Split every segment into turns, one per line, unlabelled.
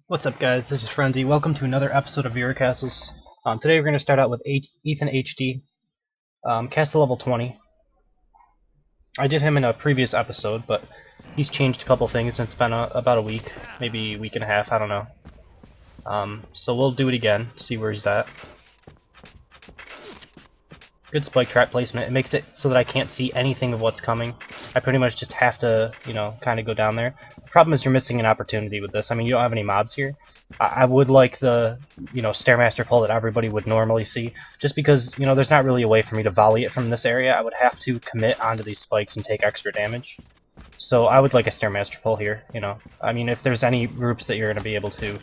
What's up, guys? This is Frenzy. Welcome to another episode of Viewer Castles. Today we're going to start out with EthanHD, Castle level 20. I did him in a previous episode, but he's changed a couple things. It's been about a week, maybe a week and a half, I don't know. So we'll do it again, see where he's at. Good spike trap placement. It makes it so that I can't see anything of what's coming. I pretty much just have to, kind of go down there. The problem is you're missing an opportunity with this. I mean, you don't have any mobs here. I would like the, Stairmaster pull that everybody would normally see, just because, there's not really a way for me to volley it from this area. I would have to commit onto these spikes and take extra damage. So I would like a Stairmaster pull here, I mean, if there's any groups that you're going to be able to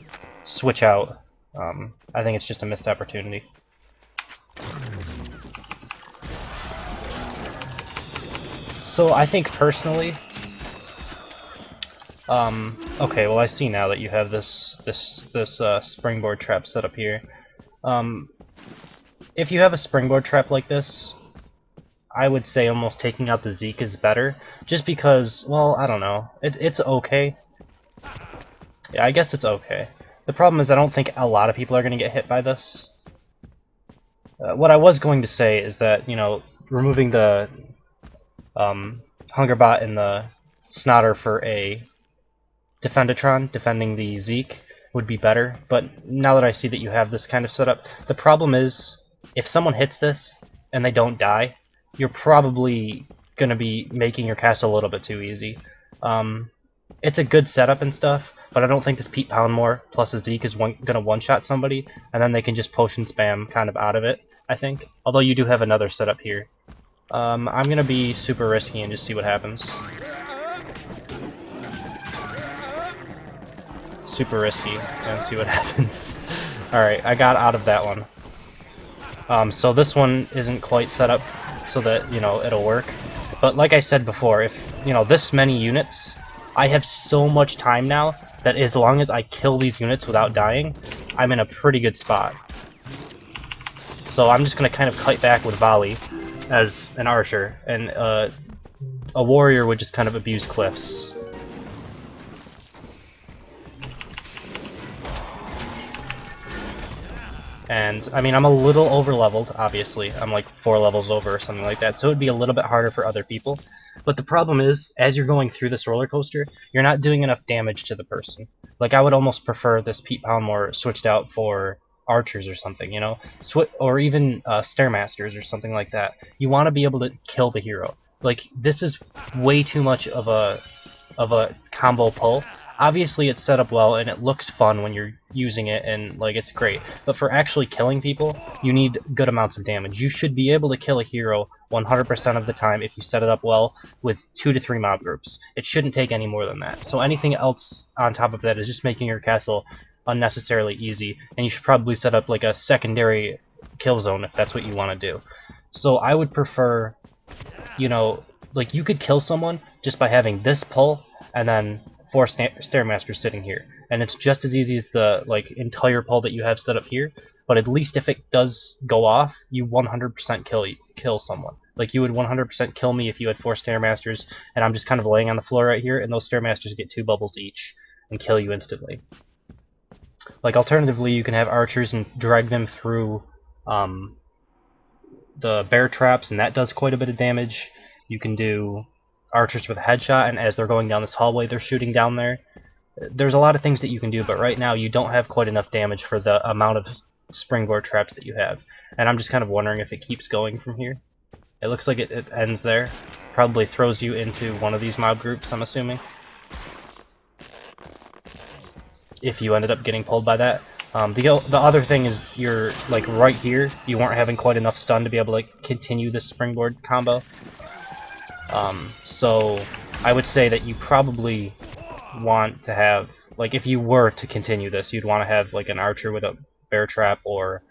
switch out, I think it's just a missed opportunity. So I think personally, okay, well I see now that you have this springboard trap set up here. If you have a springboard trap like this, I would say almost taking out the Zeke is better, just because, well, I don't know, it's okay. Yeah, I guess it's okay. The problem is I don't think a lot of people are going to get hit by this. What I was going to say is that, removing the Hungerbot and the Snotter for a Defendatron defending the Zeke would be better, but now that I see that you have this kind of setup, the problem is if someone hits this and they don't die, you're probably going to be making your castle a little bit too easy. It's a good setup and stuff, but I don't think this Pete Poundmore plus a Zeke is going to one-shot somebody, and then they can just potion spam kind of out of it, I think. Although you do have another setup here. I'm gonna be super risky and just see what happens. Super risky and see what happens. Alright, I got out of that one. So this one isn't quite set up so that, it'll work. But like I said before, if, this many units, I have so much time now that as long as I kill these units without dying, I'm in a pretty good spot. So I'm just gonna kind of kite back with volley as an archer, and a warrior would just kind of abuse cliffs. And, I mean, I'm a little over-leveled, obviously. I'm like 4 levels over or something like that, so it would be a little bit harder for other people. But the problem is, as you're going through this roller coaster, you're not doing enough damage to the person. Like, I would almost prefer this Pete Poundmore switched out for archers or something, or even Stairmasters or something like that. You want to be able to kill the hero. Like, this is way too much of a combo pull. Obviously it's set up well and it looks fun when you're using it and like it's great, but for actually killing people you need good amounts of damage. You should be able to kill a hero 100% of the time if you set it up well with 2 to 3 mob groups. It shouldn't take any more than that. So anything else on top of that is just making your castle unnecessarily easy, and you should probably set up like a secondary kill zone if that's what you want to do. So I would prefer, like you could kill someone just by having this pull and then 4 Stairmasters sitting here, and it's just as easy as the entire pull that you have set up here, but at least if it does go off, you 100% kill someone. Like you would 100% kill me if you had 4 Stairmasters and I'm just kind of laying on the floor right here, and those Stairmasters get 2 bubbles each and kill you instantly. Like, alternatively, you can have archers and drag them through the bear traps, and that does quite a bit of damage. You can do archers with a headshot, and as they're going down this hallway, they're shooting down there. There's a lot of things that you can do, but right now you don't have quite enough damage for the amount of springboard traps that you have. And I'm just kind of wondering if it keeps going from here. It looks like it ends there. Probably throws you into one of these mob groups, I'm assuming, if you ended up getting pulled by that. The other thing is you're like right here, you weren't having quite enough stun to be able to continue this springboard combo. So I would say that you probably want to have, like, if you were to continue this, you'd want to have like an archer with a bear trap, or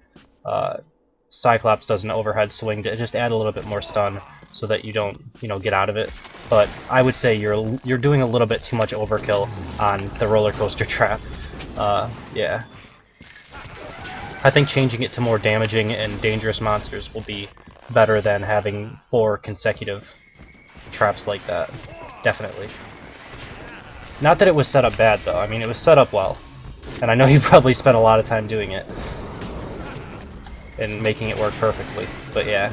Cyclops does an overhead swing to just add a little bit more stun so that you don't, get out of it. But I would say you're doing a little bit too much overkill on the roller coaster trap. Yeah. I think changing it to more damaging and dangerous monsters will be better than having 4 consecutive traps like that. Definitely. Not that it was set up bad, though. I mean, it was set up well. And I know you probably spent a lot of time doing it and making it work perfectly, but yeah.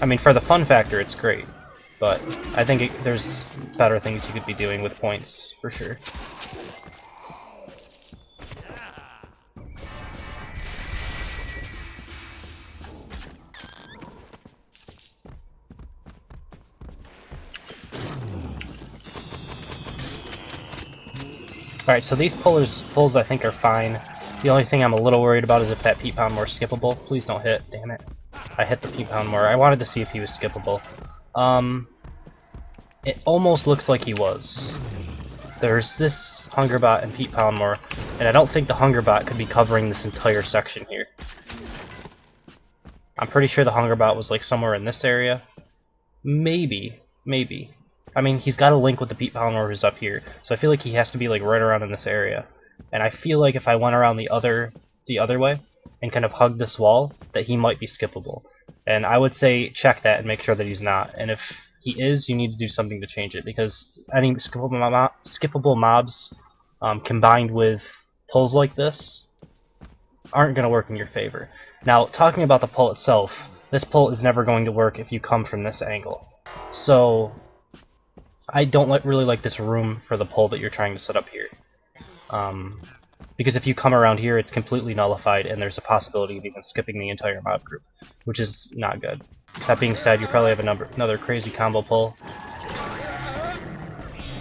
I mean, for the fun factor, it's great, but I think there's better things you could be doing with points, for sure. Alright, so these pulls I think are fine. The only thing I'm a little worried about is if that Pete Poundmore is skippable. Please don't hit, damn it. I hit the Pete Poundmore. I wanted to see if he was skippable. It almost looks like he was. There's this Hungerbot and Pete Poundmore, and I don't think the Hungerbot could be covering this entire section here. I'm pretty sure the Hungerbot was like somewhere in this area. Maybe. I mean, he's got a link with the Pete Poundmore who's up here, so I feel like he has to be like right around in this area. And I feel like if I went around the other way and kind of hugged this wall, that he might be skippable. And I would say check that and make sure that he's not. And if he is, you need to do something to change it, because any skippable mobs combined with pulls like this aren't going to work in your favor. Now, talking about the pull itself, this pull is never going to work if you come from this angle. So I don't really like this room for the pull that you're trying to set up here. Because if you come around here, it's completely nullified, and there's a possibility of even skipping the entire mob group, which is not good. That being said, you probably have another crazy combo pull.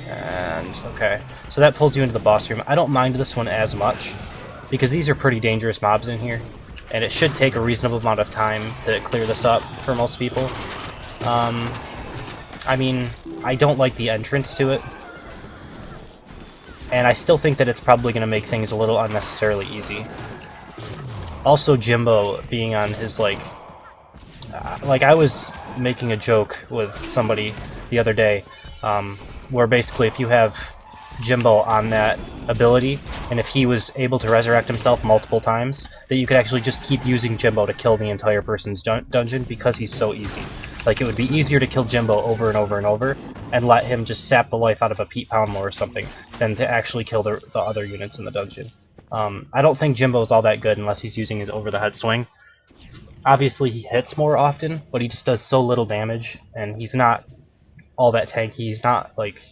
And, okay. So that pulls you into the boss room. I don't mind this one as much, because these are pretty dangerous mobs in here, and it should take a reasonable amount of time to clear this up for most people. I mean, I don't like the entrance to it, and I still think that it's probably going to make things a little unnecessarily easy. Also, Jimbo being on his, like I was making a joke with somebody the other day, where basically if you have Jimbo on that ability, and if he was able to resurrect himself multiple times, that you could actually just keep using Jimbo to kill the entire person's dungeon, because he's so easy. Like, it would be easier to kill Jimbo over and over and over, and let him just sap the life out of a Pete Poundmore or something, than to actually kill the other units in the dungeon. I don't think Jimbo's all that good unless he's using his over-the-head swing. Obviously he hits more often, but he just does so little damage, and he's not all that tanky. He's not, like,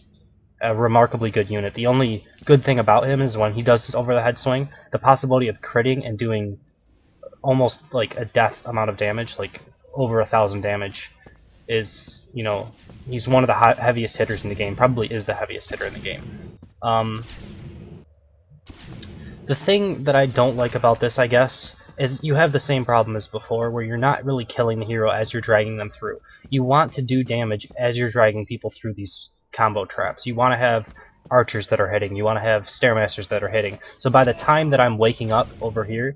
a remarkably good unit. The only good thing about him is when he does his over-the-head swing, the possibility of critting and doing almost like a death amount of damage, like over 1,000 damage, is, you know, he's one of the heaviest hitters in the game, probably is the heaviest hitter in the game. The thing that I don't like about this, I guess, is you have the same problem as before, where you're not really killing the hero as you're dragging them through. You want to do damage as you're dragging people through these combo traps. You want to have archers that are hitting, you want to have stairmasters that are hitting. So by the time that I'm waking up over here,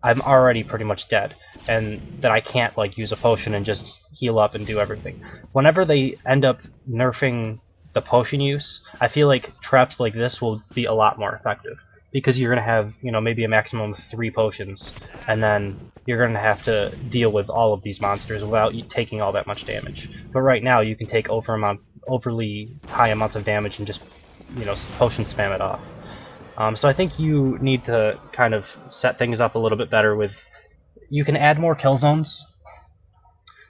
I'm already pretty much dead, and then I can't like use a potion and just heal up and do everything. Whenever they end up nerfing the potion use, I feel like traps like this will be a lot more effective, because you're going to have, you know, maybe a maximum of 3 potions, and then you're going to have to deal with all of these monsters without taking all that much damage. But right now you can take overly high amounts of damage and just, you know, potion spam it off. So I think you need to kind of set things up a little bit better with, you can add more kill zones.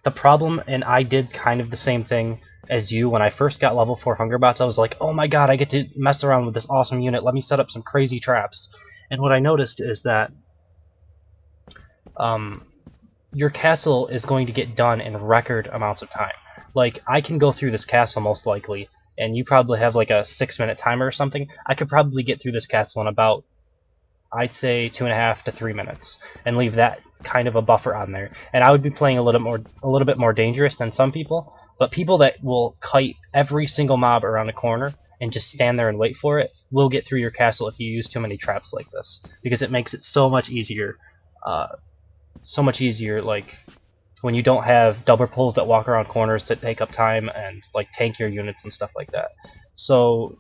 The problem, and I did kind of the same thing as you, when I first got level 4 Hungerbots, I was like, oh my god, I get to mess around with this awesome unit, let me set up some crazy traps. And what I noticed is that your castle is going to get done in record amounts of time. Like, I can go through this castle most likely, and you probably have like a 6-minute timer or something. I could probably get through this castle in about, I'd say, 2.5 to 3 minutes, and leave that kind of a buffer on there. And I would be playing a little bit more dangerous than some people, but people that will kite every single mob around the corner and just stand there and wait for it will get through your castle if you use too many traps like this, because it makes it so much easier. Like, when you don't have double pulls that walk around corners to take up time and like tank your units and stuff like that. So,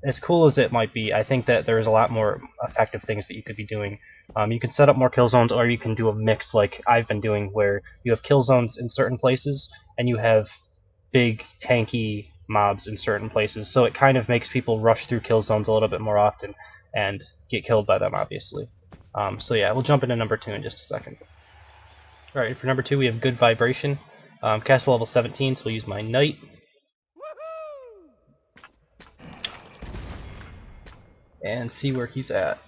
as cool as it might be, I think that there's a lot more effective things that you could be doing. You can set up more kill zones, or you can do a mix like I've been doing, where you have kill zones in certain places and you have big tanky mobs in certain places, so it kind of makes people rush through kill zones a little bit more often and get killed by them, obviously. So yeah, we'll jump into number 2 in just a second. Alright, for number 2 we have Good Vibration. Castle level 17, so we'll use my Knight. And see where he's at.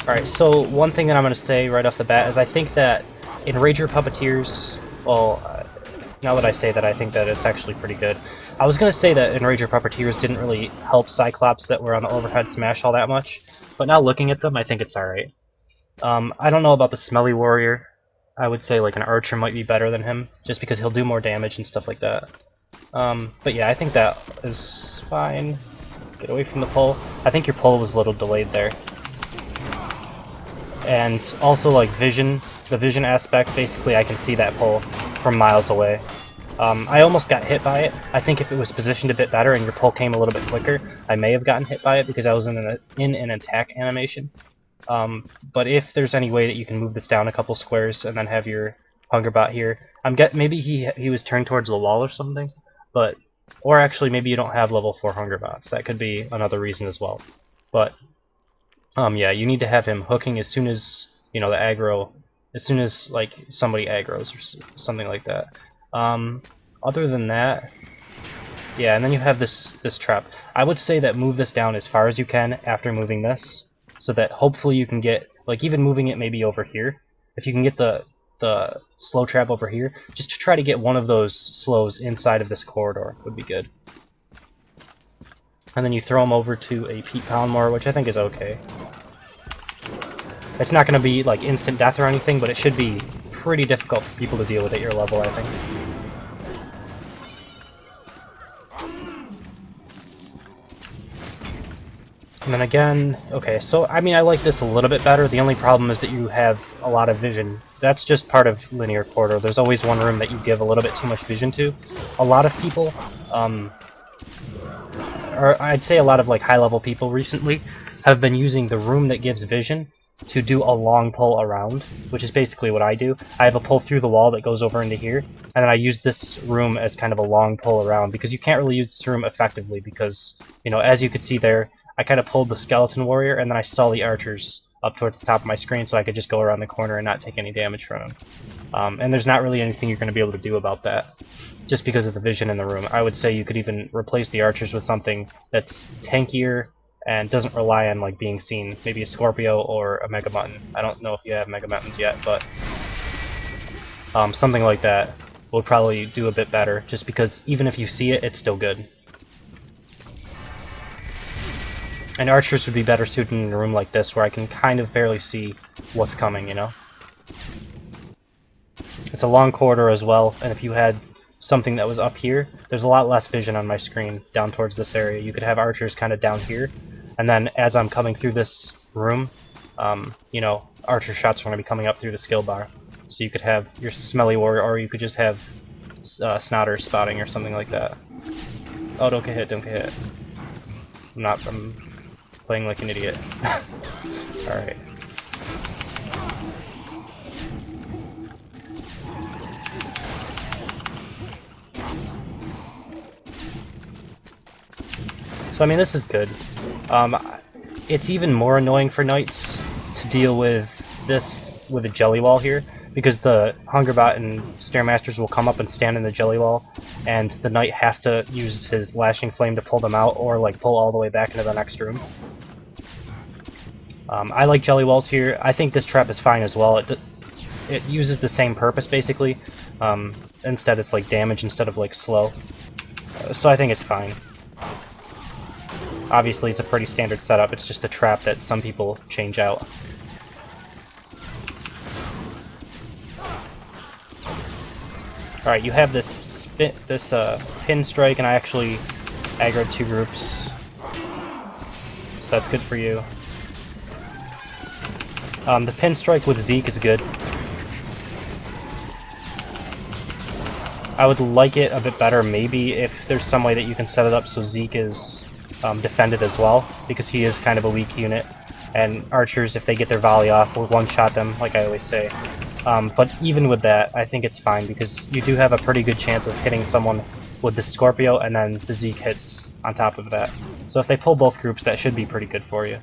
Alright, so one thing that I'm going to say right off the bat is I think that in Rager Puppeteers, well, now that I say that, I think that it's actually pretty good. I was going to say that in Rager Puppeteers didn't really help Cyclops that were on the overhead smash all that much, but now looking at them, I think it's alright. I don't know about the Smelly Warrior. I would say like an Archer might be better than him, just because he'll do more damage and stuff like that. But yeah, I think that is fine. Get away from the pull. I think your pull was a little delayed there. And also like vision, the vision aspect, basically I can see that pull from miles away. I almost got hit by it. I think if it was positioned a bit better and your pull came a little bit quicker, I may have gotten hit by it because I was in an attack animation. But if there's any way that you can move this down a couple squares and then have your Hungerbot here, maybe he was turned towards the wall or something, or actually maybe you don't have level 4 Hungerbots. That could be another reason as well. But yeah, you need to have him hooking as soon as, you know, the aggro, as soon as like somebody aggros or something like that. Other than that, yeah, and then you have this trap. I would say that move this down as far as you can after moving this, so that hopefully you can get, like even moving it maybe over here, if you can get the slow trap over here, just to try to get one of those slows inside of this corridor would be good. And then you throw them over to a Pete Poundmore, which I think is okay. It's not going to be like instant death or anything, but it should be pretty difficult for people to deal with at your level, I think. And then again, okay, so I mean I like this a little bit better. The only problem is that you have a lot of vision. That's just part of linear corridor. There's always one room that you give a little bit too much vision to. A lot of people, or I'd say a lot of like high-level people recently, have been using the room that gives vision to do a long pull around, which is basically what I do. I have a pull through the wall that goes over into here, and then I use this room as kind of a long pull around, because you can't really use this room effectively because, you know, as you could see there, I kind of pulled the Skeleton Warrior, and then I stall the archers up towards the top of my screen so I could just go around the corner and not take any damage from him. And there's not really anything you're going to be able to do about that, just because of the vision in the room. I would say you could even replace the archers with something that's tankier and doesn't rely on like being seen. Maybe a Scorpio or a Mega Mutton. I don't know if you have Mega Muttons yet, but something like that will probably do a bit better, just because even if you see it, it's still good. And archers would be better suited in a room like this, where I can kind of barely see what's coming, you know? It's a long corridor as well, and if you had something that was up here, there's a lot less vision on my screen down towards this area. You could have archers kind of down here, and then as I'm coming through this room, you know, archer shots are going to be coming up through the skill bar. So you could have your Smelly Warrior, or you could just have Snotter spotting or something like that. Oh, don't get hit, don't get hit. I'm playing like an idiot. Alright. So I mean, this is good. It's even more annoying for knights to deal with this with a jelly wall here, because the Hungerbot and Stairmasters will come up and stand in the jelly wall, and the knight has to use his Lashing Flame to pull them out, or like pull all the way back into the next room. I like jelly walls here. I think this trap is fine as well. It uses the same purpose basically. Instead it's like damage instead of like slow. So I think it's fine. Obviously it's a pretty standard setup, it's just a trap that some people change out. Alright, you have this pin strike, and I actually aggroed 2 groups. So that's good for you. The pin strike with Zeke is good. I would like it a bit better maybe if there's some way that you can set it up so Zeke is defend it as well, because he is kind of a weak unit, and archers, if they get their volley off, will one-shot them, like I always say. But even with that, I think it's fine, because you do have a pretty good chance of hitting someone with the Scorpio, and then the Zeke hits on top of that. So if they pull both groups, that should be pretty good for you.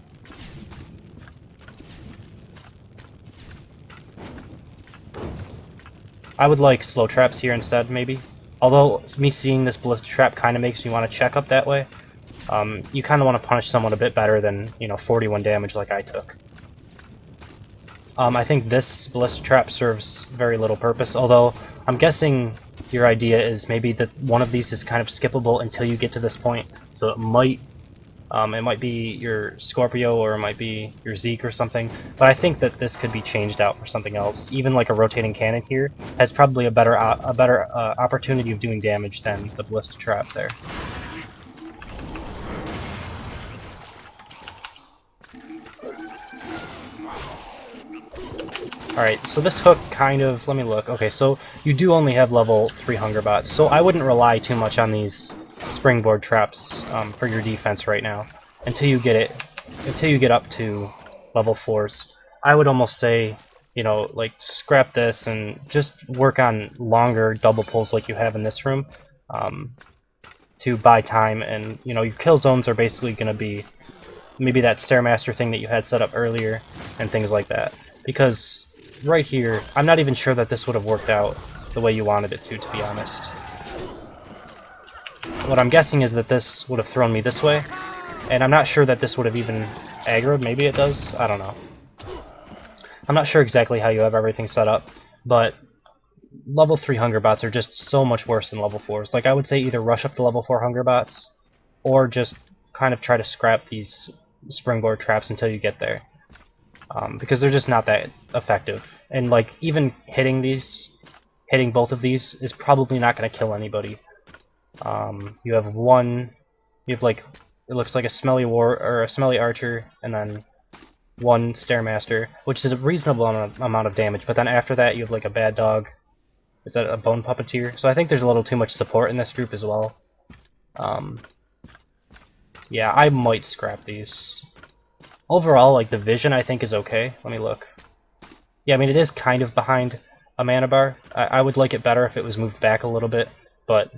I would like slow traps here instead, maybe. Although, me seeing this ballistic trap kind of makes me want to check up that way. You kind of want to punish someone a bit better than, 41 damage like I took. I think this ballistic trap serves very little purpose, although I'm guessing your idea is maybe that one of these is kind of skippable until you get to this point, so it might be your Scorpio or it might be your Zeke or something, but I think that this could be changed out for something else. Even like a rotating cannon here has probably a better opportunity of doing damage than the ballistic trap there. Alright, so this hook kind of, let me look. Okay, so you do only have level 3 hunger bots, so I wouldn't rely too much on these springboard traps for your defense right now until you get up to level 4s. I would almost say, like scrap this and just work on longer double pulls like you have in this room to buy time, and your kill zones are basically going to be maybe that Stairmaster thing that you had set up earlier and things like that, because right here, I'm not even sure that this would have worked out the way you wanted it to be honest. What I'm guessing is that this would have thrown me this way, and I'm not sure that this would have even aggroed. Maybe it does? I don't know. I'm not sure exactly how you have everything set up, but level 3 hunger bots are just so much worse than level 4s. Like, I would say either rush up to level 4 hunger bots, or just kind of try to scrap these springboard traps until you get there. Because they're just not that effective. And like, even hitting both of these is probably not going to kill anybody. You have like, it looks like a smelly archer, and then one Stairmaster, which is a reasonable amount of damage, but then after that you have like a bad dog. Is that a bone puppeteer? So I think there's a little too much support in this group as well. Yeah, I might scrap these. Overall, like, the vision I think is okay. Let me look. Yeah, I mean, it is kind of behind a mana bar. I would like it better if it was moved back a little bit, but,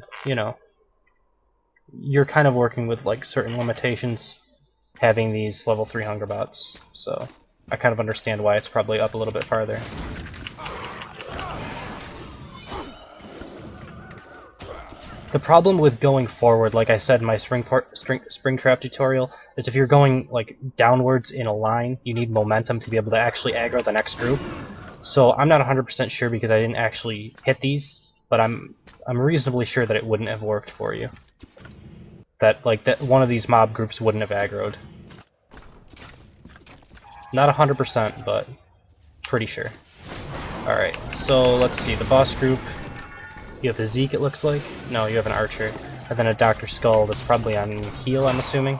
you're kind of working with, like, certain limitations having these level 3 hunger bots, so I kind of understand why it's probably up a little bit farther. The problem with going forward, like I said in my spring trap tutorial, is if you're going like downwards in a line, you need momentum to be able to actually aggro the next group. So I'm not 100% sure because I didn't actually hit these, but I'm reasonably sure that it wouldn't have worked for you. That one of these mob groups wouldn't have aggroed. Not 100%, but pretty sure. Alright, so let's see, the boss group. You have a Zeke, it looks like. No, you have an archer. And then a Dr. Skull that's probably on heal, I'm assuming.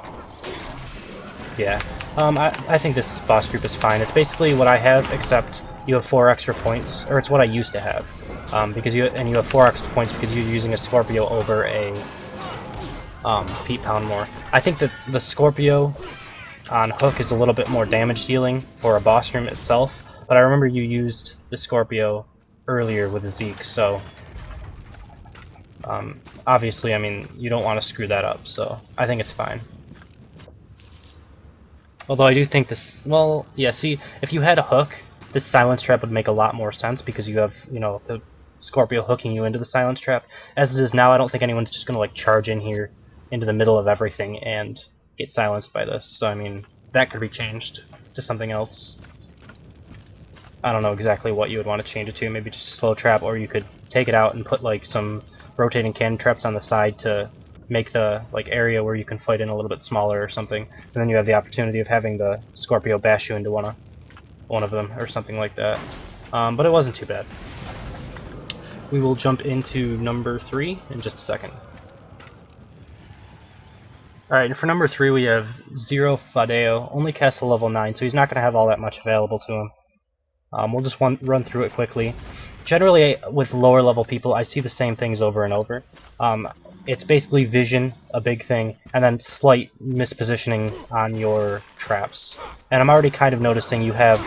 Yeah. I think this boss group is fine. It's basically what I have, except you have 4 extra points. Or it's what I used to have. Because you have 4 extra points because you're using a Scorpio over a Pete Poundmore. I think that the Scorpio on hook is a little bit more damage dealing for a boss room itself. But I remember you used the Scorpio earlier with the Zeke, so... obviously, I mean, you don't want to screw that up, so I think it's fine. Although I do think this, well, yeah, see, if you had a hook, this silence trap would make a lot more sense because you have, the Scorpio hooking you into the silence trap. As it is now, I don't think anyone's just going to, like, charge in here into the middle of everything and get silenced by this. So, I mean, that could be changed to something else. I don't know exactly what you would want to change it to, maybe just a slow trap, or you could take it out and put, like, some rotating cannon traps on the side to make the area where you can fight in a little bit smaller or something, and then you have the opportunity of having the Scorpio bash you into one of them or something like that. But it wasn't too bad. We will jump into number 3 in just a second. Alright, for number 3 we have Zero Fadeo, only casts a level 9, so he's not going to have all that much available to him. We'll just run through it quickly. Generally, with lower level people, I see the same things over and over. it's basically vision, a big thing, and then slight mispositioning on your traps. And I'm already kind of noticing you have,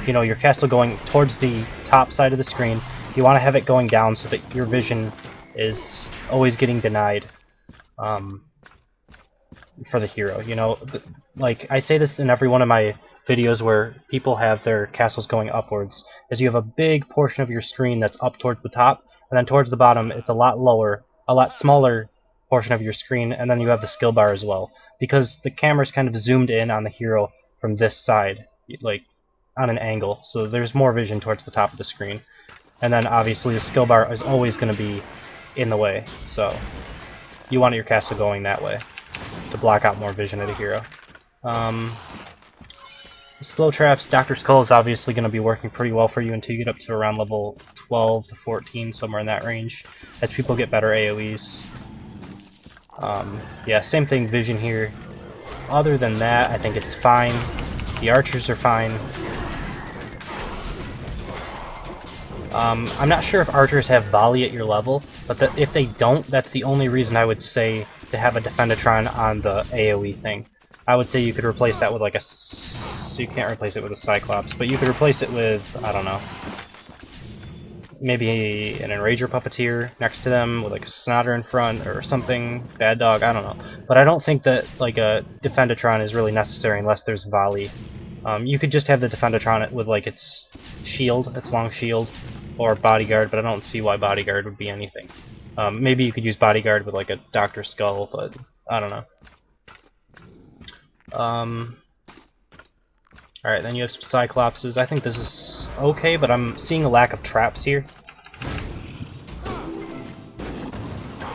you know, your castle going towards the top side of the screen. You want to have it going down so that your vision is always getting denied for the hero. You know, like I say this in every one of my videos where people have their castles going upwards, is you have a big portion of your screen that's up towards the top, and then towards the bottom it's a lot lower, a lot smaller portion of your screen, and then you have the skill bar as well, because the camera's kind of zoomed in on the hero from this side, like on an angle, so there's more vision towards the top of the screen. And then obviously the skill bar is always going to be in the way, so you want your castle going that way to block out more vision of the hero. Slow traps, Dr. Skull is obviously going to be working pretty well for you until you get up to around level 12 to 14, somewhere in that range, as people get better AoEs. Yeah, same thing, vision here. Other than that, I think it's fine. The archers are fine. I'm not sure if archers have volley at your level, but if they don't, that's the only reason I would say to have a Defendatron on the AoE thing. I would say you could replace that with like a... So you can't replace it with a Cyclops, but you could replace it with, I don't know, maybe an Enrager Puppeteer next to them with like a Snotter in front or something, Bad Dog, I don't know. But I don't think that like a Defendatron is really necessary unless there's volley. You could just have the Defendatron with like its shield, its long shield, or Bodyguard, but I don't see why Bodyguard would be anything. Maybe you could use Bodyguard with like a Dr. Skull, but I don't know. Alright, then you have some Cyclopses. I think this is okay, but I'm seeing a lack of traps here.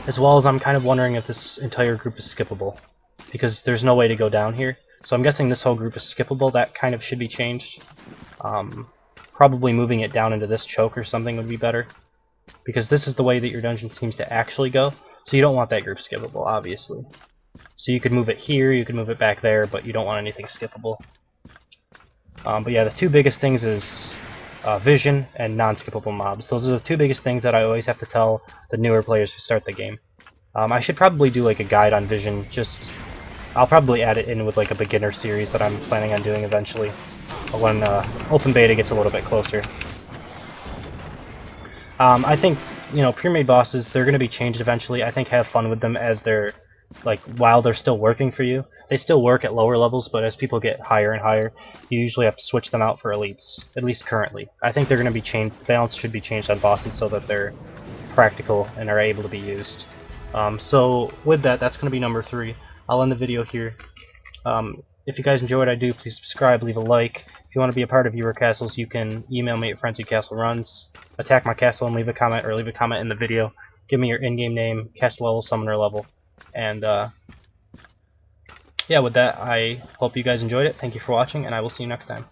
As well as I'm kind of wondering if this entire group is skippable, because there's no way to go down here. So I'm guessing this whole group is skippable. That kind of should be changed. Probably moving it down into this choke or something would be better, because this is the way that your dungeon seems to actually go. So you don't want that group skippable, obviously. So you could move it here, you could move it back there, but you don't want anything skippable. But yeah, the two biggest things is vision and non-skippable mobs. Those are the two biggest things that I always have to tell the newer players who start the game. I should probably do like a guide on vision. I'll probably add it in with like a beginner series that I'm planning on doing eventually, when open beta gets a little bit closer. I think, you know, pre-made bosses, they're going to be changed eventually. I think have fun with them as they're, like, while they're still working for you. They still work at lower levels, but as people get higher and higher, you usually have to switch them out for elites, at least currently. I think they're going to be changed, the balance should be changed on bosses so that they're practical and are able to be used. So with that, that's going to be number 3. I'll end the video here. If you guys enjoy what I do, please subscribe, leave a like. If you want to be a part of Viewer Castles, you can email me at FrenziedCastleRuns, attack my castle and leave a comment, or leave a comment in the video. Give me your in-game name, castle level, summoner level. And yeah, with that, I hope you guys enjoyed it. Thank you for watching, and I will see you next time.